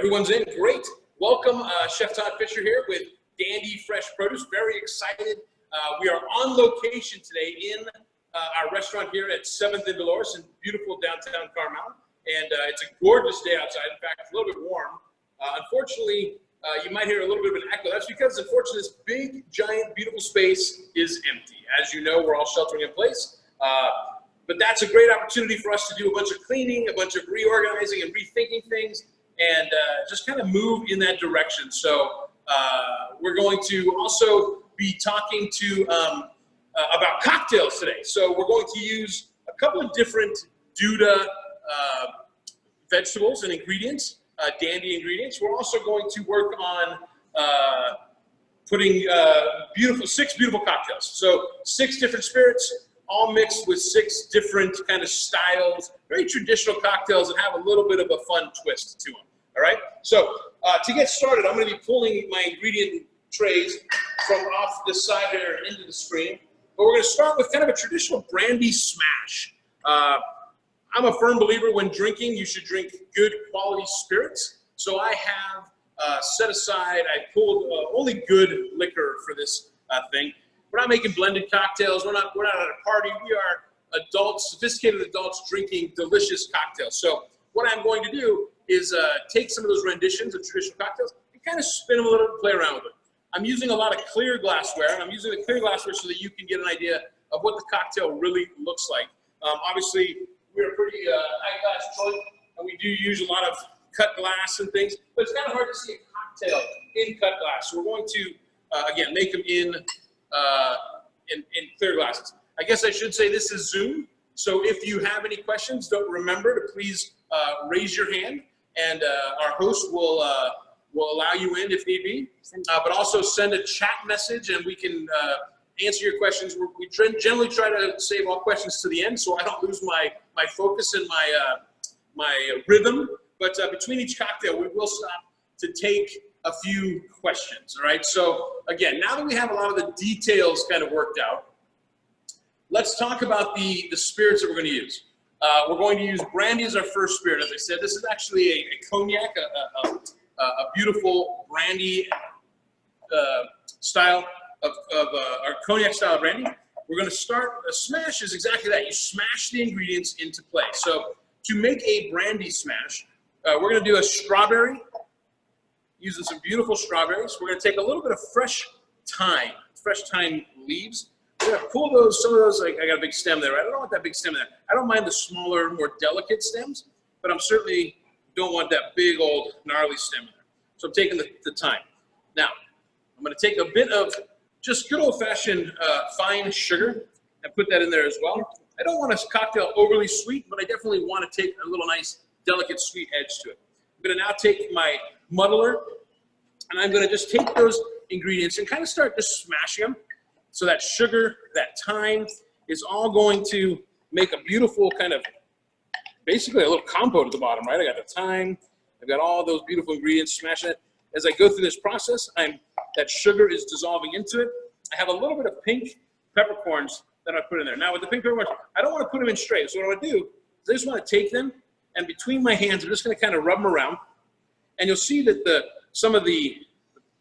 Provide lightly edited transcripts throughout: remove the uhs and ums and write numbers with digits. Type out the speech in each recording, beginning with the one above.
Everyone's in, great. Welcome, Chef Todd Fisher here with Dandy Fresh Produce. Very excited. We are on location today in our restaurant here at 7th and Dolores in beautiful downtown Carmel. And it's a gorgeous day outside. In fact, it's a little bit warm. Unfortunately, you might hear a little bit of an echo. That's because, unfortunately, this big, giant, beautiful space is empty. As you know, we're all sheltering in place. But that's a great opportunity for us to do a bunch of cleaning, a bunch of reorganizing and rethinking things, and just kind of move in that direction. So we're going to also be talking to about cocktails today. So we're going to use a couple of different Duda vegetables and ingredients, dandy ingredients. We're also going to work on putting 6 beautiful cocktails. So 6 different spirits, all mixed with 6 different kind of styles, very traditional cocktails that have a little bit of a fun twist to them. All right, so to get started, I'm going to be pulling my ingredient trays from off the side here into the screen. But we're going to start with kind of a traditional Brandy Smash. I'm a firm believer when drinking, you should drink good quality spirits. So I have set aside, I pulled only good liquor for this thing. We're not making blended cocktails. We're not at a party. We are adults, sophisticated adults drinking delicious cocktails. So what I'm going to do is take some of those renditions of traditional cocktails and kind of spin them a little bit, play around with them. I'm using a lot of clear glassware, and I'm using the clear glassware so that you can get an idea of what the cocktail really looks like. Obviously, we're a pretty high class joint, and we do use a lot of cut glass and things, but it's kind of hard to see a cocktail in cut glass. So we're going to, again, make them in clear glasses. I guess I should say this is Zoom, so if you have any questions, don't remember to please raise your hand, and our host will allow you in if need be, but also send a chat message and we can answer your questions. We generally try to save all questions to the end so I don't lose my focus and my rhythm, but between each cocktail we will stop to take a few questions, all right? So again, now that we have a lot of the details kind of worked out, let's talk about the spirits that we're going to use. We're going to use brandy as our first spirit. As I said, this is actually a cognac, a beautiful brandy style of our cognac style brandy. We're going to start, a smash is exactly that. You smash the ingredients into place. So to make a brandy smash, we're going to do a strawberry, using some beautiful strawberries. We're going to take a little bit of fresh thyme leaves. We're going to pull those, some of those, like I got a big stem there, right? I don't want that big stem there. I don't mind the smaller, more delicate stems, but I'm certainly don't want that big old gnarly stem in there. So I'm taking the thyme. Now, I'm going to take a bit of just good old-fashioned fine sugar and put that in there as well. I don't want a cocktail overly sweet, but I definitely want to take a little nice, delicate, sweet edge to it. I'm going to now take my muddler, and I'm going to just take those ingredients and kind of start just smashing them. So that sugar, that thyme is all going to make a beautiful kind of, basically a little compote at the bottom, right? I got the thyme, I've got all those beautiful ingredients, smashing it. As I go through this process, that sugar is dissolving into it. I have a little bit of pink peppercorns that I put in there. Now with the pink peppercorns, I don't want to put them in straight. So what I want to do is I just want to take them, and between my hands, I'm just going to kind of rub them around. And you'll see that some of the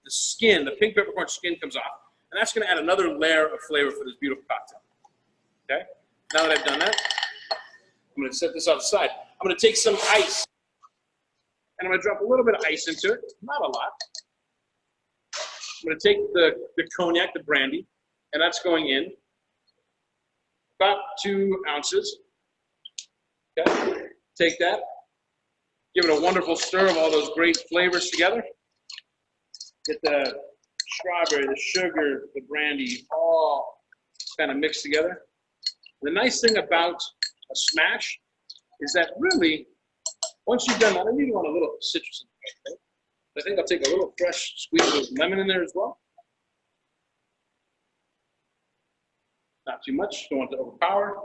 skin, the pink peppercorn skin comes off. And that's going to add another layer of flavor for this beautiful cocktail. Okay? Now that I've done that, I'm going to set this on the side. I'm going to take some ice, and I'm going to drop a little bit of ice into it, not a lot. I'm going to take the cognac, the brandy, and that's going in about 2 ounces. Okay? Take that, give it a wonderful stir of all those great flavors together. Get the strawberry, the sugar, the brandy, all kind of mixed together. The nice thing about a smash is that really, once you've done that, I really want a little citrus in there. Okay? I think I'll take a little fresh squeeze of lemon in there as well. Not too much, don't want to overpower.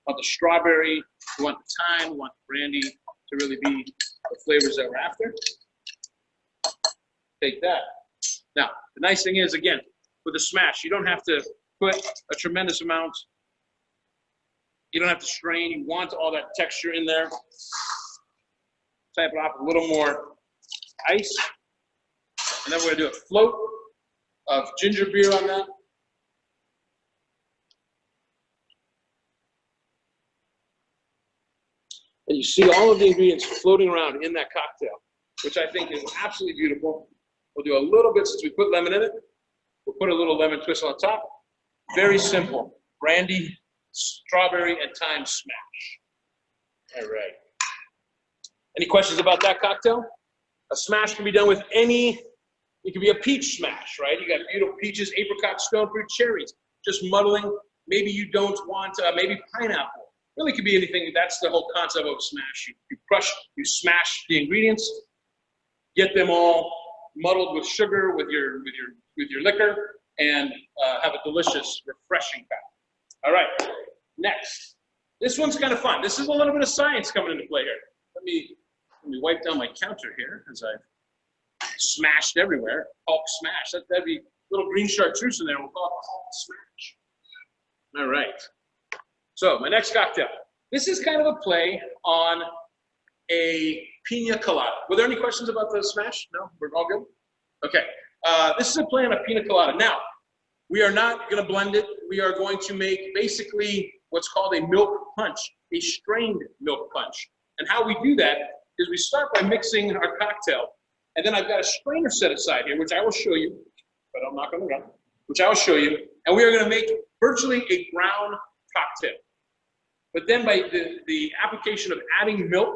Want the strawberry, we want the thyme, we want the brandy to really be the flavors that we're after. Take that. Now, the nice thing is, again, with a smash, you don't have to put a tremendous amount. You don't have to strain. You want all that texture in there. Type it off a little more ice. And then we're gonna do a float of ginger beer on that. And you see all of the ingredients floating around in that cocktail, which I think is absolutely beautiful. We'll do a little bit, since we put lemon in it, we'll put a little lemon twist on top. Very simple, brandy, strawberry, and thyme smash. All right. Any questions about that cocktail? A smash can be done with any, it could be a peach smash, right? You got beautiful peaches, apricots, stone fruit, cherries, just muddling. Maybe you don't want, maybe pineapple. Really could be anything. That's the whole concept of a smash. You crush, you smash the ingredients, get them all muddled with sugar, with your liquor, and have a delicious, refreshing pack. All right, next. This one's kind of fun. This is a little bit of science coming into play here. Let me wipe down my counter here, as I've smashed everywhere. Hulk smash. That'd be a little green chartreuse in there. We'll call it Hulk smash. All right. So my next cocktail. This is kind of a play on a pina colada. Were there any questions about the smash? No? We're all good? Okay. This is a play on a pina colada. Now, we are not going to blend it. We are going to make basically what's called a milk punch, a strained milk punch. And how we do that is we start by mixing our cocktail. And then I've got a strainer set aside here, which I will show you, but I'm not going to run, which I will show you. And we are going to make virtually a brown cocktail. But then by the application of adding milk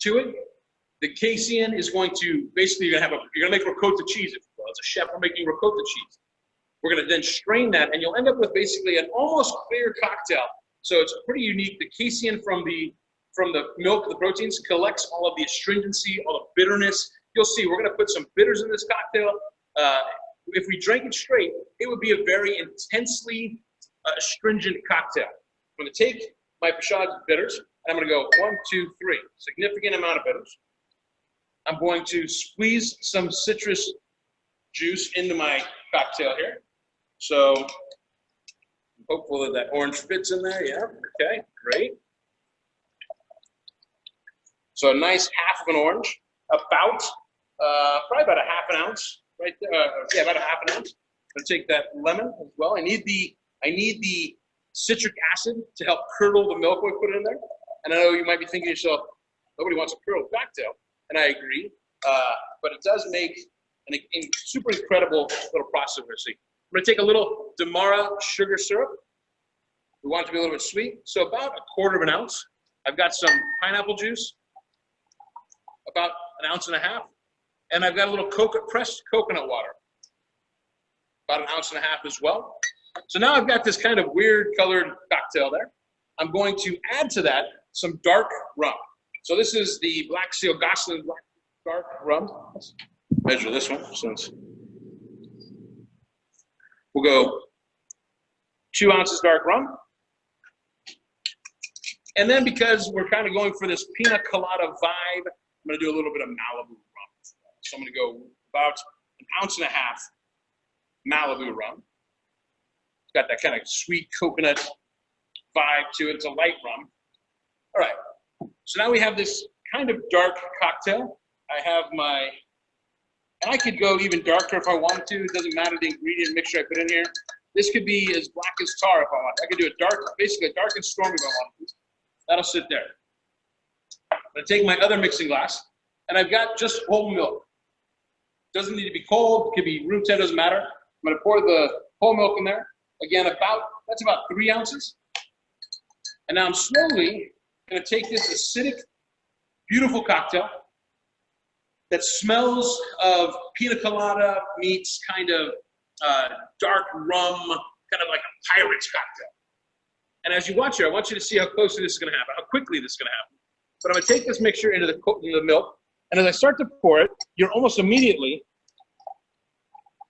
to it, the casein is going to, basically you're gonna make ricotta cheese, if you will. As a chef, we're making ricotta cheese. We're gonna then strain that, and you'll end up with basically an almost clear cocktail. So it's pretty unique. The casein from the milk, the proteins, collects all of the astringency, all the bitterness. You'll see, we're gonna put some bitters in this cocktail. If we drank it straight, it would be a very intensely astringent cocktail. I'm gonna take my Pashad bitters, and I'm gonna go 1, 2, 3, significant amount of bitters. I'm going to squeeze some citrus juice into my cocktail here. So I'm hopeful that that orange fits in there. Yeah, okay, great. So a nice half of an orange, about, probably about a half an ounce, right there. Yeah, about a half an ounce. I'm gonna take that lemon as well. I need the citric acid to help curdle the milk when we put it in there. And I know you might be thinking to yourself, nobody wants a curdled cocktail. And I agree, but it does make a super incredible little process. I'm gonna take a little Demerara sugar syrup. We want it to be a little bit sweet, so about 1/4 of an ounce. I've got some pineapple juice, about 1.5 ounces, and I've got a little pressed coconut water, about 1.5 ounces as well. So now I've got this kind of weird colored cocktail there. I'm going to add to that some dark rum. So this is the Black Seal Gosselin Black Dark Rum. Let's measure this one, since we'll go 2 ounces dark rum. And then because we're kind of going for this pina colada vibe, I'm gonna do a little bit of Malibu rum. So I'm gonna go about 1.5 ounces Malibu rum. It's got that kind of sweet coconut vibe to it. It's a light rum. All right. So now we have this kind of dark cocktail. I have my, and I could go even darker if I wanted to. It doesn't matter the ingredient mixture I put in here. This could be as black as tar if I want. I could do a dark, basically a dark and stormy if I wanted to. That'll sit there. I'm gonna take my other mixing glass, and I've got just whole milk. Doesn't need to be cold, it could be room temp, doesn't matter. I'm gonna pour the whole milk in there. Again, that's about 3 ounces. And now I'm slowly gonna take this acidic, beautiful cocktail that smells of pina colada meets kind of dark rum, kind of like a pirate's cocktail. And as you watch here, I want you to see how closely this is gonna happen, how quickly this is gonna happen. But I'm gonna take this mixture into the milk, and as I start to pour it, you're almost immediately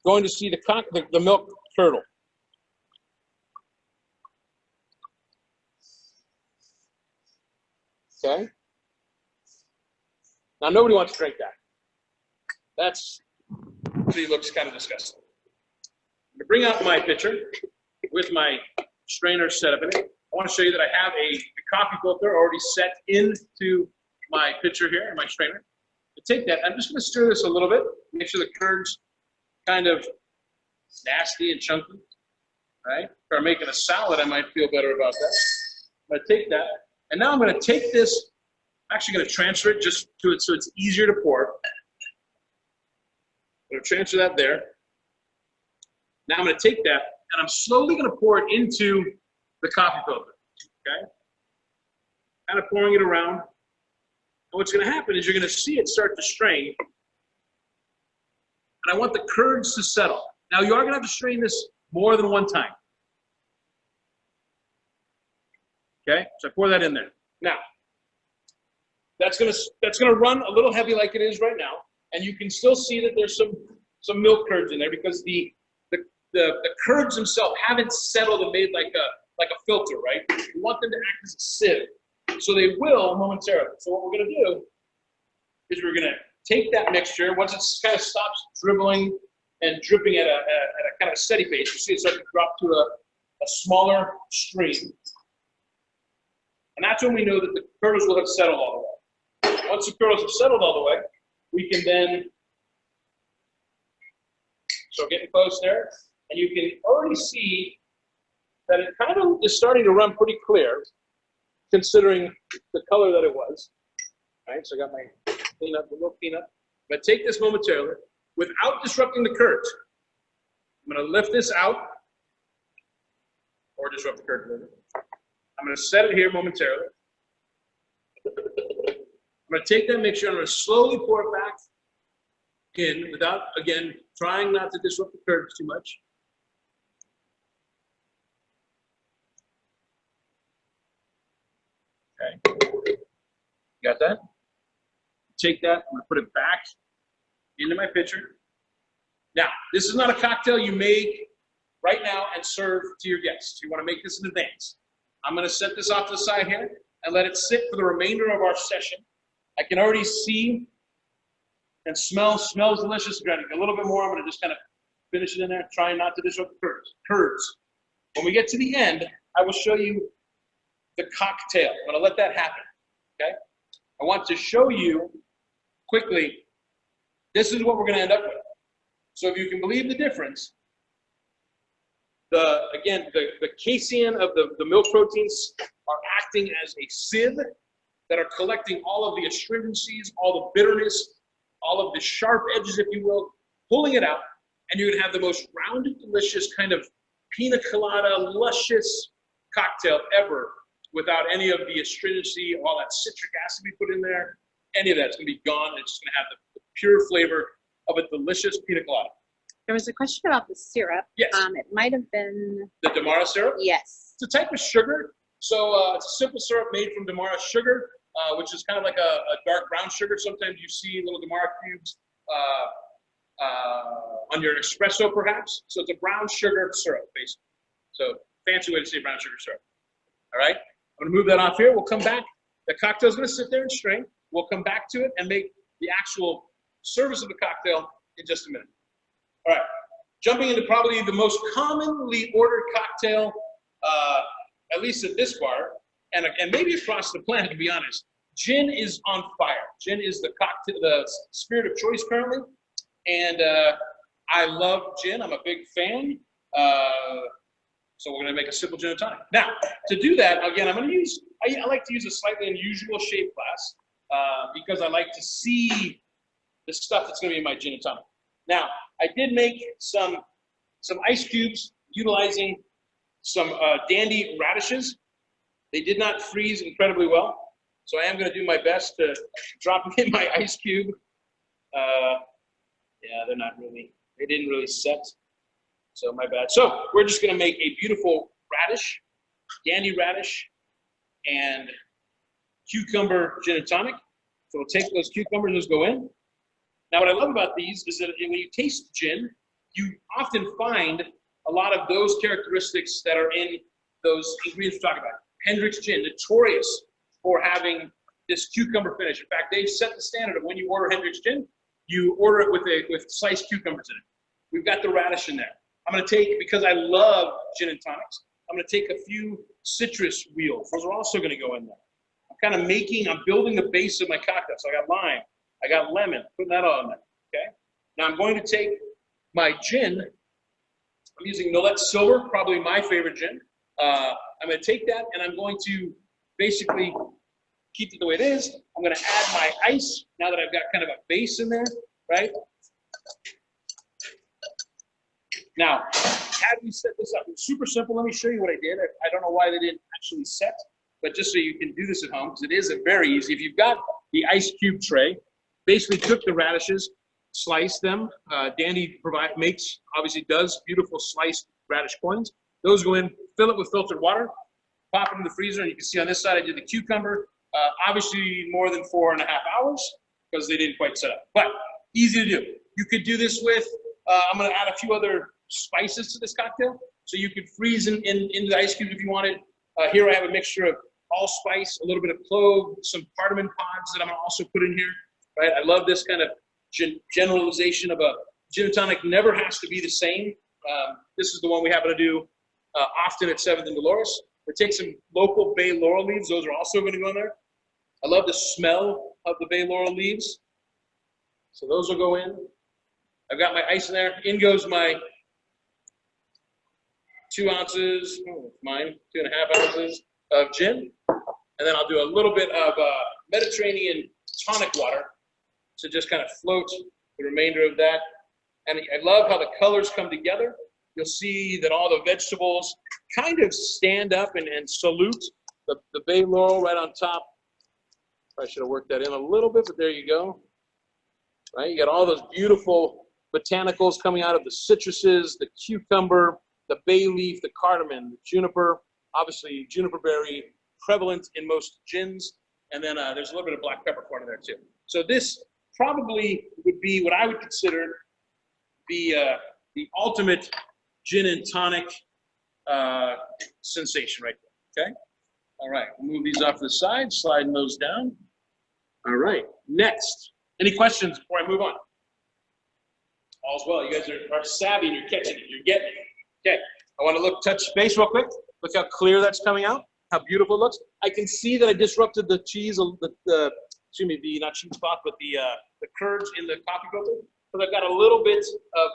going to see the milk curdle. Okay. Now nobody wants to drink that. That's actually looks kind of disgusting. I'm gonna bring out my pitcher with my strainer set up in it. I want to show you that I have a coffee filter already set into my pitcher here, my strainer. to take that, I'm just going to stir this a little bit, make sure the curds kind of nasty and chunky, right? If I'm making a salad, I might feel better about that. I'm going to take that, and now I'm going to take this, I'm actually going to transfer it just to it so it's easier to pour. I'm going to transfer that there. Now I'm going to take that, and I'm slowly going to pour it into the coffee filter, okay? Kind of pouring it around. And what's going to happen is you're going to see it start to strain. And I want the curds to settle. Now you are going to have to strain this more than one time. Okay, so I pour that in there. Now, that's gonna run a little heavy like it is right now, and you can still see that there's some milk curds in there because the curds themselves haven't settled and made like a filter, right? You want them to act as a sieve, so they will momentarily. So what we're gonna do is we're gonna take that mixture once it kind of stops dribbling and dripping at a kind of steady pace. You see it start to drop to a smaller stream. And that's when we know that the curdles will have settled all the way. Once the curdles have settled all the way, we can then, so getting close there, and you can already see that it kind of is starting to run pretty clear, considering the color that it was. All right, so I got my peanut, the little peanut. I'm going to take this momentarily without disrupting the curds. I'm going to lift this out, or disrupt the curd a little bit. I'm going to set it here momentarily. I'm going to take that mixture, I'm going to slowly pour it back in without, again, trying not to disrupt the curds too much. Okay. Got that? Take that, I'm going to put it back into my pitcher. Now, this is not a cocktail you make right now and serve to your guests. You want to make this in advance. I'm going to set this off to the side here and let it sit for the remainder of our session. I can already see and smells delicious. A little bit more, I'm going to just kind of finish it in there, trying not to disrupt the curds. When we get to the end, I will show you the cocktail. I'm going to let that happen, okay? I want to show you quickly, this is what we're going to end up with. So if you can believe the difference, the casein of the milk proteins are acting as a sieve that are collecting all of the astringencies, all the bitterness, all of the sharp edges, if you will, pulling it out, and you're going to have the most rounded, delicious kind of pina colada, luscious cocktail ever without any of the astringency, all that citric acid we put in there. Any of that's going to be gone. It's just going to have the pure flavor of a delicious pina colada. There was a question about the syrup. Yes. It might have been The Demerara syrup? Yes. It's a type of sugar. So it's a simple syrup made from Demerara sugar, which is kind of like a dark brown sugar. Sometimes you see little Demerara cubes on your espresso, perhaps. So it's a brown sugar syrup, basically. So fancy way to say brown sugar syrup. All right? I'm going to move that off here. We'll come back. The cocktail's going to sit there and strain. We'll come back to it and make the actual service of the cocktail in just a minute. All right, jumping into probably the most commonly ordered cocktail, at least at this bar, and maybe across the planet, to be honest. Gin is on fire. Gin is the cocktail, the spirit of choice currently, and I love gin. I'm a big fan. So we're going to make a simple gin and tonic. Now, to do that, again, I'm going to use, I like to use a slightly unusual shape glass because I like to see the stuff that's going to be in my gin and tonic. Now, I did make some ice cubes utilizing some dandy radishes. They did not freeze incredibly well, so I am going to do my best to drop them in my ice cube. Yeah, they didn't really set, so my bad. So we're just going to make a beautiful radish, dandy radish, and cucumber gin and tonic. So we'll take those cucumbers, those go in. Now, what I love about these is that when you taste gin, you often find a lot of those characteristics that are in those ingredients we're talking about. Hendrick's Gin, notorious for having this cucumber finish. In fact, they've set the standard of when you order Hendrick's Gin, you order it with sliced cucumbers in it. We've got the radish in there. I'm going to take, because I love gin and tonics, I'm going to take a few citrus wheels. Those are also going to go in there. I'm building the base of my cocktail. So I got lime, I got lemon, putting that all in there, okay? Now I'm going to take my gin. I'm using Nolet Silver, probably my favorite gin. I'm going to take that and I'm going to basically keep it the way it is. I'm going to add my ice now that I've got kind of a base in there, right? Now, how do you set this up? It's super simple. Let me show you what I did. I don't know why they didn't actually set, but just so you can do this at home, because it is very easy. If you've got the ice cube tray, basically cook the radishes, slice them. Dandy obviously does beautiful sliced radish coins. Those go in, fill it with filtered water, pop it in the freezer, and you can see on this side I did the cucumber. Obviously more than 4.5 hours because they didn't quite set up, but easy to do. You could do this with, I'm going to add a few other spices to this cocktail, so you could freeze into the ice cubes if you wanted. Here I have a mixture of allspice, a little bit of clove, some cardamom pods that I'm going to also put in here. Right? I love this kind of generalization of a gin and tonic. Never has to be the same. This is the one we happen to do often at 7th and Dolores. We take some local bay laurel leaves. Those are also going to go in there. I love the smell of the bay laurel leaves. So those will go in. I've got my ice in there. In goes my 2 ounces, mine, 2.5 ounces of gin. And then I'll do a little bit of Mediterranean tonic water to just kind of float the remainder of that. And I love how the colors come together. You'll see that all the vegetables kind of stand up and salute the bay laurel right on top. I should have worked that in a little bit, but there you go. Right, you got all those beautiful botanicals coming out of the citruses, the cucumber, the bay leaf, the cardamom, the juniper, obviously juniper berry, prevalent in most gins. And then there's a little bit of black peppercorn in there too. So this probably would be what I would consider the ultimate gin and tonic sensation right there, okay? All right, we'll move these off to the side, sliding those down. All right, next. Any questions before I move on? All's well, you guys are savvy and you're catching it, you're getting it. Okay, I want to touch base real quick. Look how clear that's coming out, how beautiful it looks. I can see that I disrupted the cheese, not cheesecloth, but the curds in the coffee filter. So I've got a little bit of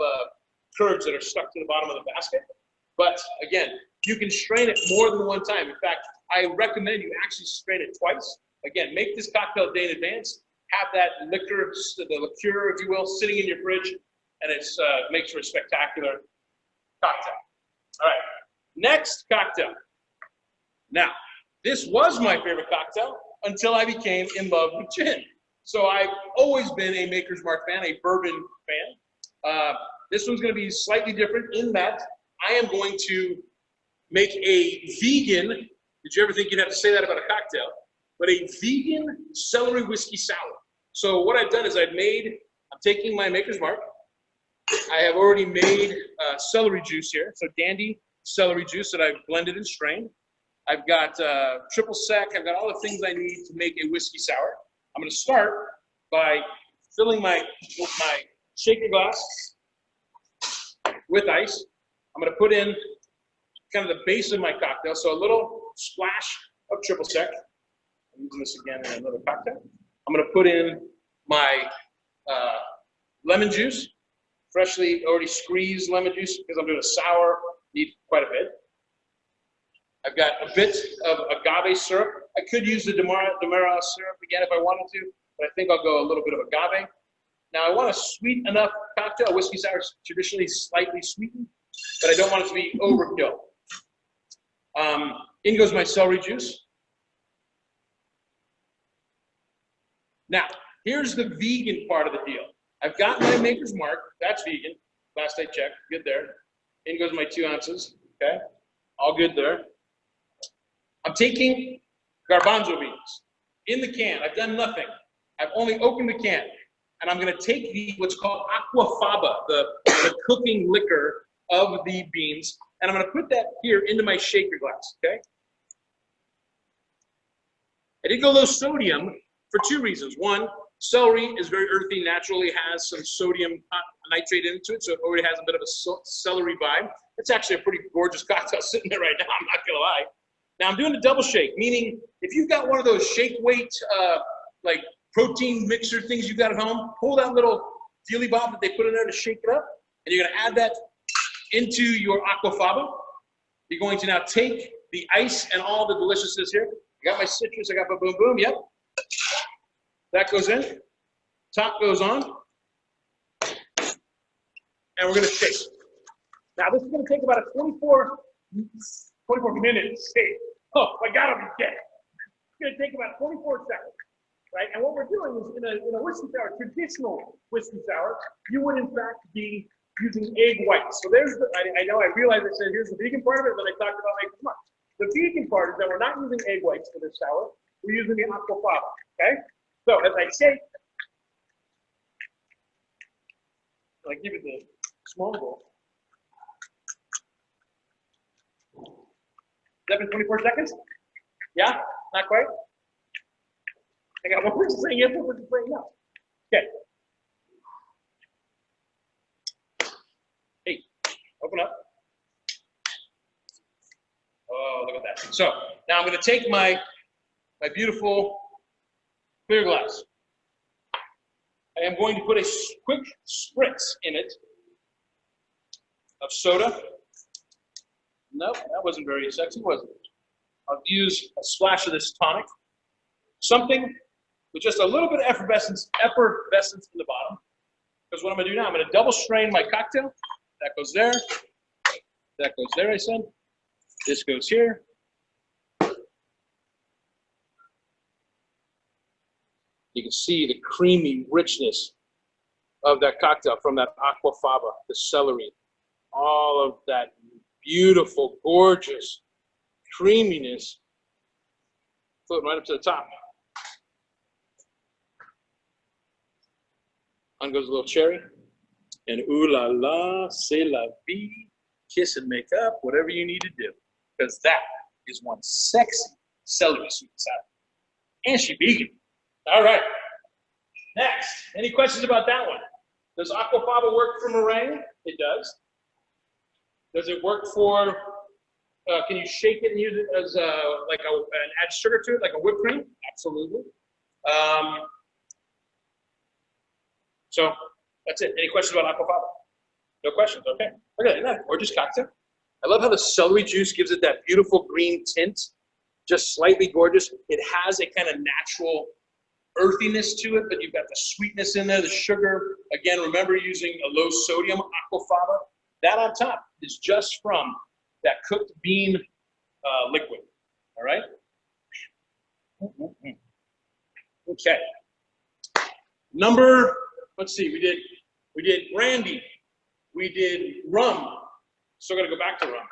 curds that are stuck to the bottom of the basket. But again, you can strain it more than one time. In fact, I recommend you actually strain it twice. Again, make this cocktail a day in advance. Have that liquor, the liqueur, if you will, sitting in your fridge, and it makes for a spectacular cocktail. All right, next cocktail. Now, this was my favorite cocktail until I became in love with gin. So I've always been a Maker's Mark fan, a bourbon fan. This one's going to be slightly different in that I am going to make a vegan, did you ever think you'd have to say that about a cocktail? But a vegan celery whiskey sour. So what I've done is I'm taking my Maker's Mark. I have already made celery juice here. So Dandy celery juice that I've blended and strained. I've got triple sec. I've got all the things I need to make a whiskey sour. I'm going to start by filling my shaker glass with ice. I'm going to put in kind of the base of my cocktail. So a little splash of triple sec. I'm using this again in another cocktail. I'm going to put in my lemon juice, freshly already squeezed lemon juice because I'm doing a sour, need quite a bit. I've got a bit of agave syrup. I could use the Demerara syrup again if I wanted to, but I think I'll go a little bit of agave. Now I want a sweet enough cocktail. Whiskey sour is traditionally slightly sweetened, but I don't want it to be overkill. In goes my celery juice. Now, here's the vegan part of the deal. I've got my Maker's Mark. That's vegan. Last I checked. Good there. In goes my 2 ounces. Okay. All good there. I'm taking garbanzo beans in the can. I've done nothing. I've only opened the can. And I'm going to take what's called aquafaba, the cooking liquor of the beans, and I'm going to put that here into my shaker glass, okay? I did go low sodium for 2 reasons. One, celery is very earthy, naturally has some sodium nitrate into it, so it already has a bit of a celery vibe. It's actually a pretty gorgeous cocktail sitting there right now, I'm not going to lie. Now I'm doing a double shake, meaning if you've got one of those shake weight, like protein mixer things you got at home. Pull that little dealy bob that they put in there to shake it up, and you're going to add that into your aquafaba. You're going to now take the ice and all the deliciousness here. I got my citrus, I got my boom boom, yep. That goes in. Top goes on. And we're going to shake. Now this is going to take about a 24 minutes shake. Oh, I got to be dead. It's going to take about 24 seconds, right? And what we're doing is in a whiskey sour, traditional whiskey sour, you would in fact be using egg whites. So there's the, I know, I realize I said here's the vegan part of it, but I talked about making much. The vegan part is that we're not using egg whites for this sour. We're using the aquafaba, okay? So as I shake, I give it the small bowl. 24 seconds? Yeah? Not quite? I got one person saying yes, one person saying no. Okay. Hey, open up. Oh, look at that. So now I'm going to take my beautiful clear glass. I am going to put a quick spritz in it of soda. Nope, that wasn't very sexy, was it? I'll use a splash of this tonic. Something with just a little bit of effervescence in the bottom. Because what I'm going to do now, I'm going to double strain my cocktail. That goes there. That goes there, I said. This goes here. You can see the creamy richness of that cocktail from that aquafaba, the celery, all of that beautiful, gorgeous creaminess floating right up to the top. On goes a little cherry. And ooh la la, c'est la vie, kiss and make up, whatever you need to do. Because that is one sexy celery sweet and sour. And she vegan. All right. Next, any questions about that one? Does aquafaba work for meringue? It does. Does it work for, can you shake it and use it as and add sugar to it, like a whipped cream? Absolutely. So that's it. Any questions about aquafaba? No questions, okay. Look at that, gorgeous cocktail. I love how the celery juice gives it that beautiful green tint, just slightly gorgeous. It has a kind of natural earthiness to it, but you've got the sweetness in there, the sugar. Again, remember using a low sodium aquafaba. That on top is just from that cooked bean liquid, all right? Okay. Number, let's see, we did brandy, we did rum, still gotta go back to rum.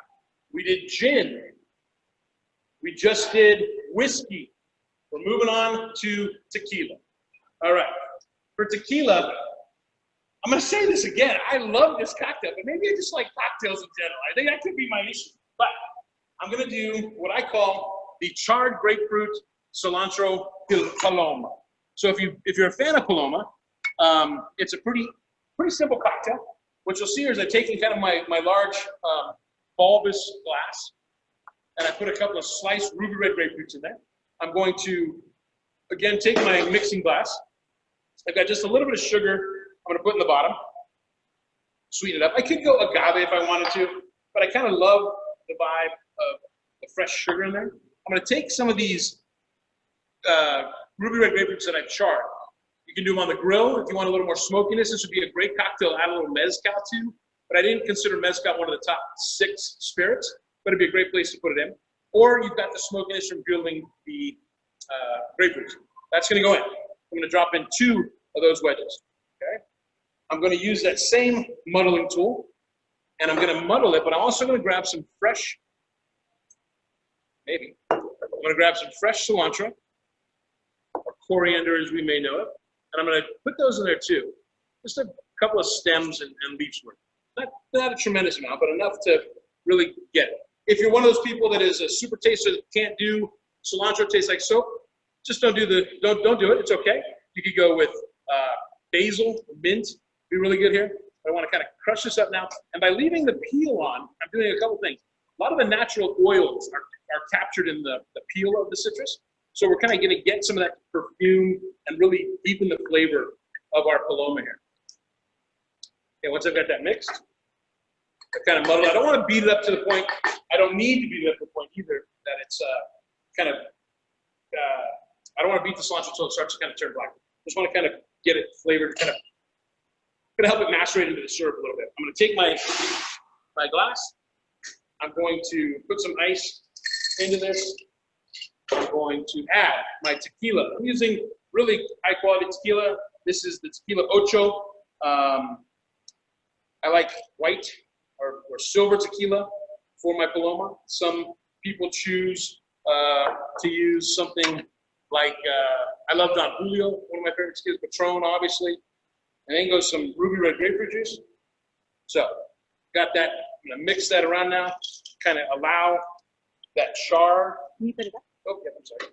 We did gin, we just did whiskey. We're moving on to tequila. All right, for tequila, I'm gonna say this again, I love this cocktail, but maybe I just like cocktails in general. I think that could be my issue, but I'm gonna do what I call the charred grapefruit cilantro Paloma. So if you're a fan of Paloma, it's a pretty simple cocktail. What you'll see here is I've taken kind of my large bulbous glass, and I put a couple of sliced ruby red grapefruits in there. I'm going to, again, take my mixing glass. I've got just a little bit of sugar I'm gonna put in the bottom, sweeten it up. I could go agave if I wanted to, but I kind of love the vibe of the fresh sugar in there. I'm gonna take some of these ruby red grapefruits that I've charred. You can do them on the grill if you want a little more smokiness. This would be a great cocktail to add a little mezcal to, but I didn't consider mezcal one of the top 6 spirits, but it'd be a great place to put it in. Or you've got the smokiness from grilling the grapefruit. That's gonna go in. I'm gonna drop in 2 of those wedges, okay? I'm gonna use that same muddling tool, and I'm gonna muddle it, but I'm also gonna grab some fresh, I'm gonna grab some fresh cilantro, or coriander as we may know it, and I'm gonna put those in there too. Just a couple of stems and leaves worth. Not a tremendous amount, but enough to really get it. If you're one of those people that is a super taster that can't do cilantro, tastes like soap, just don't do it. It's okay. You could go with basil, mint, be really good here. I want to kind of crush this up now. And by leaving the peel on, I'm doing a couple things. A lot of the natural oils are captured in the peel of the citrus. So we're kind of going to get some of that perfume and really deepen the flavor of our Paloma here. Okay, once I've got that mixed, I kind of muddle. I don't want to beat it up to the point. I don't need to beat it up to the point either that it's kind of. I don't want to beat the cilantro until it starts to kind of turn black. Just want to kind of get it flavored, kind of help it macerate into the syrup a little bit. I'm going to take my glass. I'm going to put some ice into this. I'm going to add my tequila. I'm using really high quality tequila. This is the Tequila Ocho. I like white or silver tequila for my Paloma. Some people choose to use something like, I love Don Julio, one of my favorite tequilas, Patron, obviously. And then goes some ruby red grapefruit juice. So, got that. I'm gonna mix that around now. Kind of allow that char. Can you put it up? Oh, yeah, I'm sorry.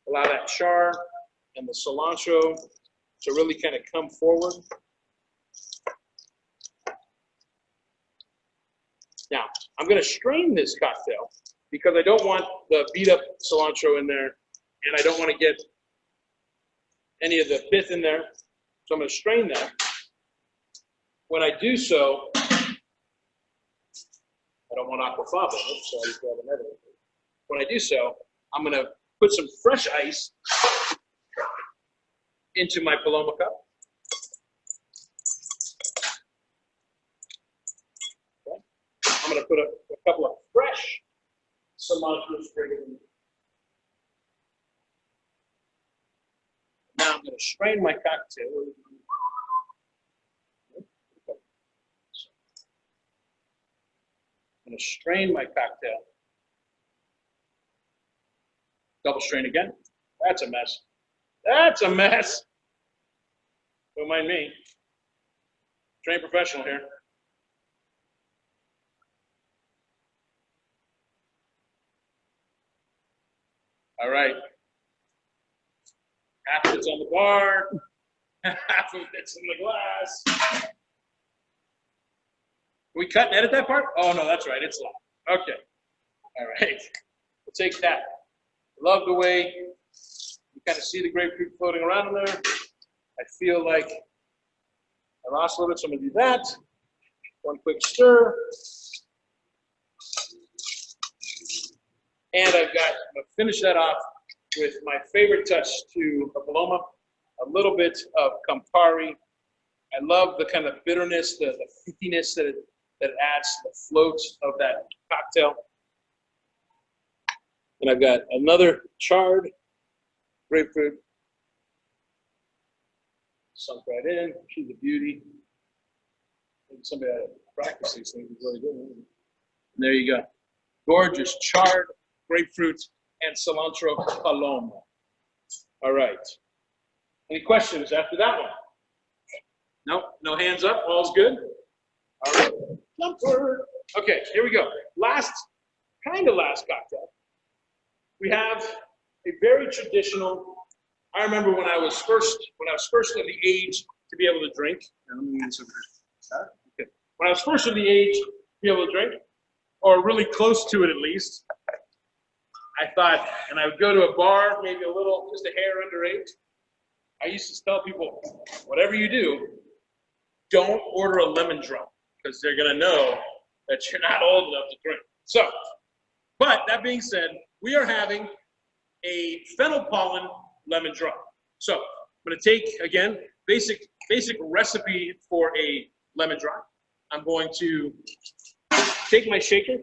Allow that char and the cilantro to really kind of come forward. Now, I'm going to strain this cocktail because I don't want the beat up cilantro in there, and I don't want to get any of the pith in there. So I'm going to strain that. When I do so, I don't want aquafaba, so I just grab another one. When I do so, I'm going to put some fresh ice into my Paloma cup. Okay. I'm going to put a couple of fresh cilantro sprigs in. Now I'm going to strain my cocktail. I'm going to strain my cocktail. Double strain again. That's a mess. That's a mess. Don't mind me. Trained professional here. All right. Half of it's on the bar. Half of it's in the glass. Can we cut and edit that part? Oh, no, that's right. It's live. Okay. All right. We'll take that. Love the way you kind of see the grapefruit floating around in there. I feel like I lost a little bit, so I'm going to do that. One quick stir. And I'm going to finish that off with my favorite touch to a Paloma, a little bit of Campari. I love the kind of bitterness, the fruitiness that it adds to the float of that cocktail. And I've got another charred grapefruit. Sunk right in. She's a beauty. Maybe somebody ought to practice these things is really good. And there you go. Gorgeous charred grapefruit and cilantro Paloma. All right. Any questions after that one? Nope. No hands up. All's good. All right. Jumper. Okay. Here we go. Last cocktail. We have a very traditional. I remember when I was first of the age to be able to drink. Okay. When I was first of the age to be able to drink, or really close to it at least, I thought, and I would go to a bar, maybe a little, just a hair underage. I used to tell people, whatever you do, don't order a lemon drop because they're gonna know that you're not old enough to drink. So, but that being said, we are having a Fennel Pollen lemon drop. So I'm going to take, again, basic recipe for a lemon drop. I'm going to take my shaker,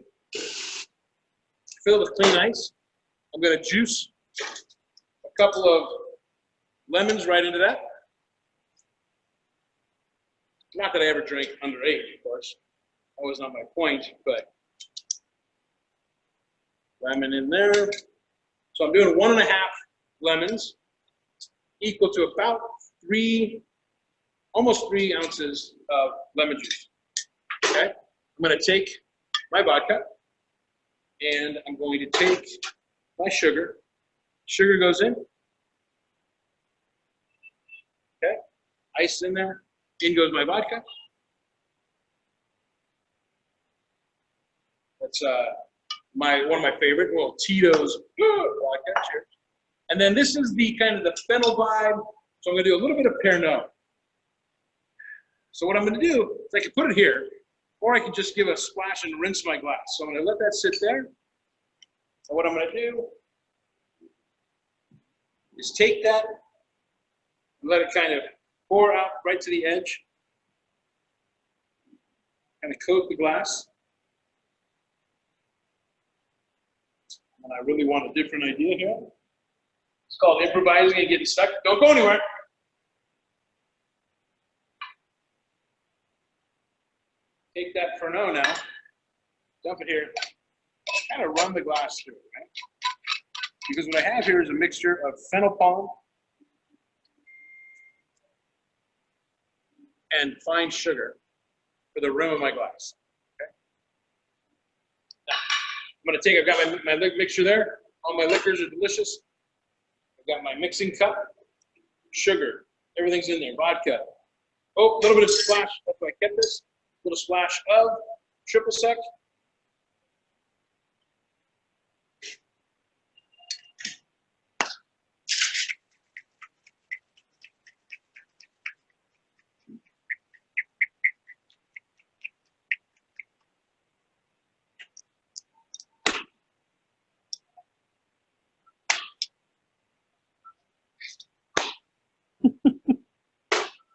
fill it with clean ice. I'm going to juice a couple of lemons right into that. Not that I ever drank underage, of course. That was not my point, but lemon in there. So I'm doing 1.5 lemons, equal to about almost 3 ounces of lemon juice. Okay? I'm going to take my vodka, and I'm going to take my sugar. Sugar goes in. Okay? Ice in there. In goes my vodka. That's one of my favorite, well, Tito's vodka. Cheers. And then this is the kind of the fennel vibe. So I'm gonna do a little bit of Pernod. So what I'm gonna do is I can put it here, or I can just give a splash and rinse my glass. So I'm gonna let that sit there. And what I'm gonna do is take that and let it kind of pour out right to the edge. Kind of coat the glass. And I really want a different idea here. It's called improvising and getting stuck. Don't go anywhere. Take that Pernod now, dump it here, kind of run the glass through, right? Because what I have here is a mixture of fennel pollen and fine sugar for the rim of my glass. Okay. Now, I'm going to take, I've got my mixture there. All my liquors are delicious. I've got my mixing cup, sugar, everything's in there, vodka. Oh, a little bit of splash, that's why I kept this. A little splash of triple sec.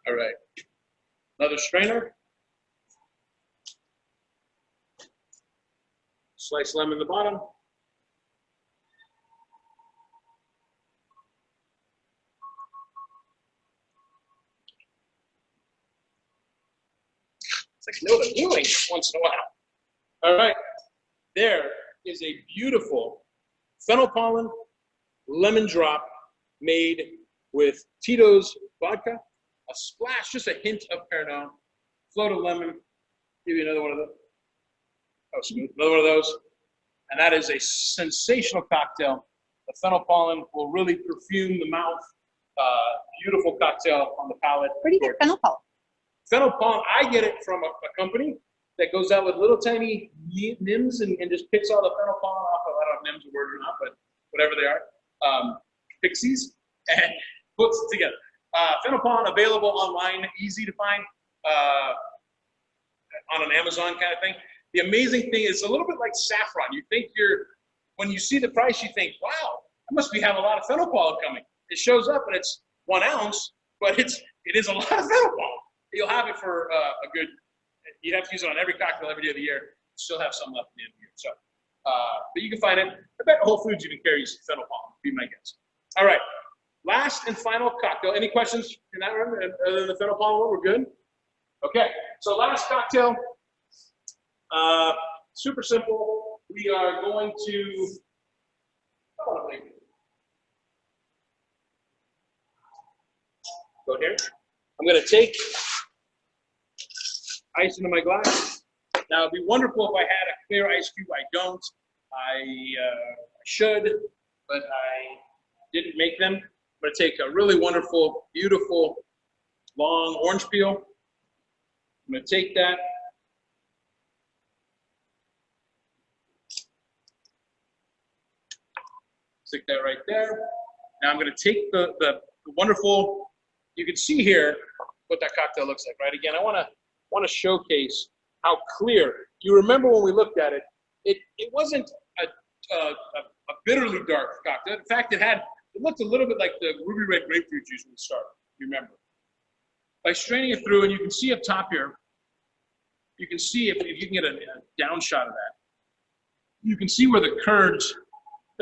All right, another strainer. Slice lemon in the bottom. It's like, know what I'm doing once in a while. All right, there is a beautiful fennel pollen lemon drop made with Tito's vodka, a splash, just a hint of Pernod, float of lemon, give you another one of those. Oh, smooth. Another one of those. And that is a sensational cocktail. The fennel pollen will really perfume the mouth. Beautiful cocktail on the palate. Where do you get fennel pollen? Fennel pollen, I get it from a company that goes out with little tiny nims and just picks all the fennel pollen off of, I don't know if nims a word or not, but whatever they are, pixies, and puts it together. Fennel pollen available online, easy to find on an Amazon kind of thing. The amazing thing is a little bit like saffron. You think when you see the price, you think, wow, I must have a lot of fennel pollen coming. It shows up and it's 1 ounce, but it is a lot of fennel pollen. You'll have it for a good, you'd have to use it on every cocktail every day of the year. Still have some left at the end of the year. So, but you can find it. I bet Whole Foods even carries fennel pollen, be my guess. All right, last and final cocktail. Any questions in that room other than the fennel pollen one? We're good? Okay, so last cocktail. Super simple. We are going to go here. I'm going to take ice into my glass. Now, it'd be wonderful if I had a clear ice cube. I don't. I should, but I didn't make them. I'm going to take a really wonderful, beautiful, long orange peel. I'm going to take that. Stick that right there. Now I'm going to take the wonderful, you can see here what that cocktail looks like, right? Again, I want to showcase how clear. You remember when we looked at it, it wasn't a bitterly dark cocktail. In fact, it looked a little bit like the ruby red grapefruit juice when we started, you remember. By straining it through, and you can see up top here, you can see if you can get a down shot of that, you can see where the curds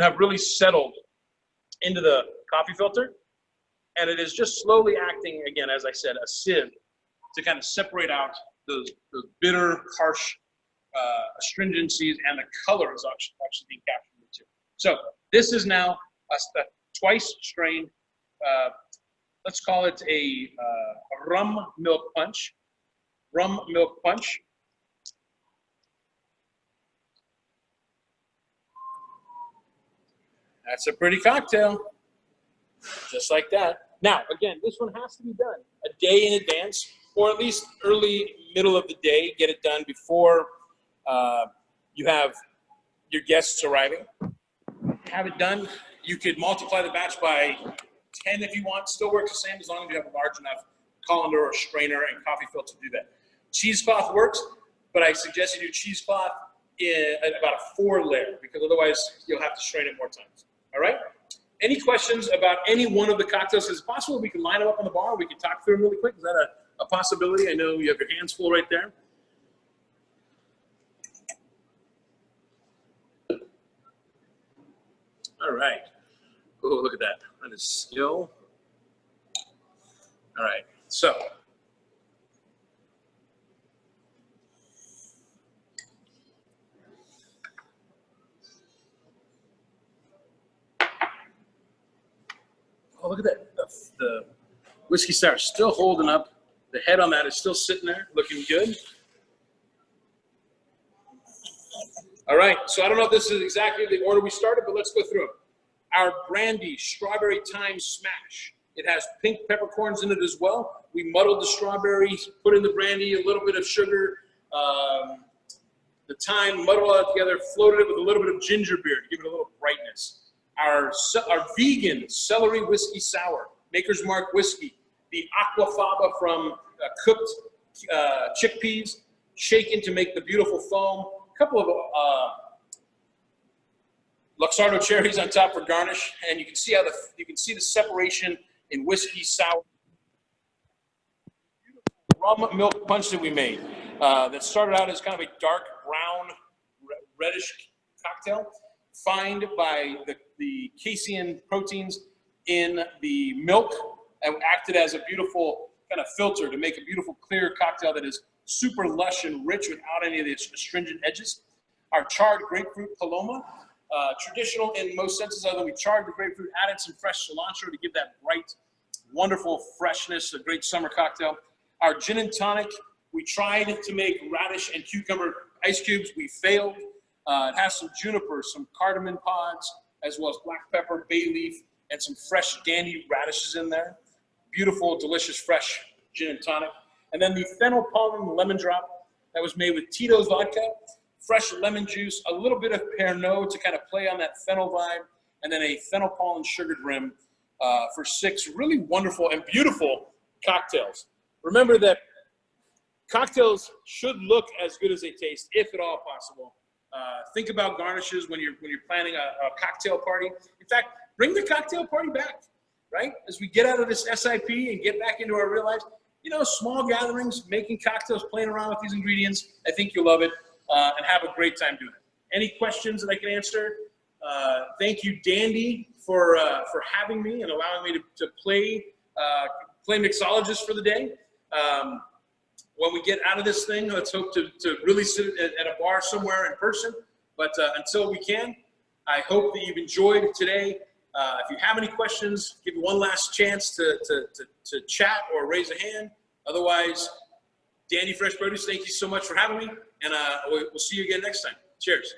have really settled into the coffee filter, and it is just slowly acting, again, as I said, a sieve to kind of separate out those bitter, harsh astringencies, and the color is actually being captured too. So this is now a twice strained, let's call it a rum milk punch. Rum milk punch. That's a pretty cocktail, just like that. Now, again, this one has to be done a day in advance, or at least early, middle of the day. Get it done before you have your guests arriving. Have it done. You could multiply the batch by 10 if you want. Still works the same as long as you have a large enough colander or strainer and coffee filter to do that. Cheesecloth works, but I suggest you do cheesecloth at about a 4 layer because otherwise you'll have to strain it more times. All right? Any questions about any one of the cocktails? Is it possible we can line them up on the bar? We can talk through them really quick. Is that a possibility? I know you have your hands full right there. All right. Oh, look at that. That is skill. All right. So. Oh, look at that. The whiskey sour is still holding up. The head on that is still sitting there, looking good. All right, so I don't know if this is exactly the order we started, but let's go through them. Our brandy strawberry thyme smash. It has pink peppercorns in it as well. We muddled the strawberries, put in the brandy, a little bit of sugar, the thyme, muddled it all together, floated it with a little bit of ginger beer to give it a little brightness. Our vegan celery whiskey sour, Maker's Mark whiskey, the aquafaba from cooked chickpeas, shaken to make the beautiful foam. A couple of Luxardo cherries on top for garnish, and you can see how the separation in whiskey sour. Rum milk punch that we made that started out as kind of a dark brown, reddish cocktail, fined by the casein proteins in the milk and acted as a beautiful kind of filter to make a beautiful clear cocktail that is super lush and rich without any of the astringent edges. Our charred grapefruit Paloma, traditional in most senses other than we charred the grapefruit, added some fresh cilantro to give that bright, wonderful freshness, a great summer cocktail. Our gin and tonic, we tried to make radish and cucumber ice cubes. We failed. It has some juniper, some cardamom pods, as well as black pepper, bay leaf, and some fresh dandy radishes in there. Beautiful, delicious, fresh gin and tonic. And then the Fennel Pollen lemon drop that was made with Tito's vodka, fresh lemon juice, a little bit of Pernod to kind of play on that fennel vibe, and then a Fennel Pollen sugared rim for 6 really wonderful and beautiful cocktails. Remember that cocktails should look as good as they taste, if at all possible. Think about garnishes when you're planning a cocktail party. In fact, bring the cocktail party back, right? As we get out of this SIP and get back into our real lives, you know, small gatherings, making cocktails, playing around with these ingredients. I think you'll love it and have a great time doing it. Any questions that I can answer? Thank you, Dandy, for having me and allowing me to play mixologist for the day. When we get out of this thing, let's hope to really sit at a bar somewhere in person. But until we can, I hope that you've enjoyed today. If you have any questions, give me one last chance to chat or raise a hand. Otherwise, Dandy Fresh Produce, thank you so much for having me. And we'll see you again next time. Cheers.